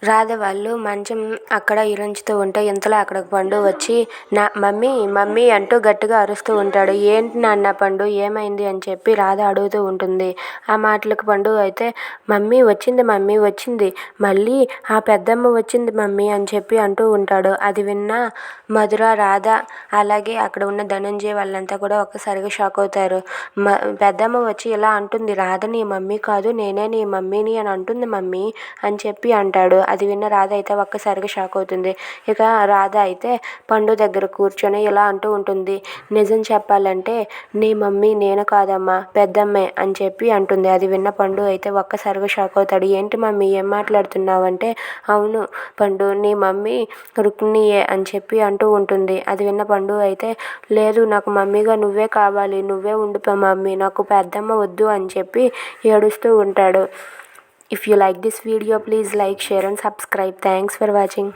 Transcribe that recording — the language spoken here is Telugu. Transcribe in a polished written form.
రాధ వాళ్ళు మంచం అక్కడ ఇరుంచుతూ ఉంటే ఇంతలో అక్కడికి పండు వచ్చి నా మమ్మీ మమ్మీ అంటూ గట్టిగా అరుస్తూ ఉంటాడు. ఏంటి నాన్న పండు ఏమైంది అని చెప్పి రాధ అడుగుతూ ఉంటుంది. ఆ మాటలకు పండు అయితే మమ్మీ వచ్చింది మళ్ళీ ఆ పెద్దమ్మ వచ్చింది మమ్మీ అని చెప్పి అంటూ ఉంటాడు. అది విన్న మధుర, రాధ అలాగే అక్కడ ఉన్న ధనంజయ్ వాళ్ళంతా కూడా ఒక్కసారిగా షాక్ అవుతారు. పెద్దమ్మ వచ్చి ఇలా అంటుంది, రాధ నీ మమ్మీ కాదు నేనే నీ మమ్మీని అని అంటుంది మమ్మీ అని చెప్పి అంటాడు. అది విన్న రాధ అయితే ఒక్కసారిగా షాక్ అవుతుంది. ఇక రాధ అయితే పండు దగ్గర కూర్చొని ఇలా అంటూ ఉంటుంది, నిజం చెప్పాలంటే నీ మమ్మీ నేను కాదమ్మా పెద్దమ్మే అని చెప్పి అంటుంది. అది విన్న పండు అయితే ఒక్కసారిగా షాక్ అవుతాడు. ఏంటి మమ్మీ ఏం మాట్లాడుతున్నావంటే అవును పండు నీ మమ్మీ రుక్మిణియే అని చెప్పి అంటూ ఉంటుంది. అది విన్న పండు అయితే లేదు నాకు మమ్మీగా నువ్వే కావాలి, నువ్వే ఉండిపో మమ్మీ నాకు పెద్దమ్మ వద్దు అని చెప్పి ఏడుస్తూ ఉంటాడు. If you like this video, please like, share and subscribe. Thanks for watching.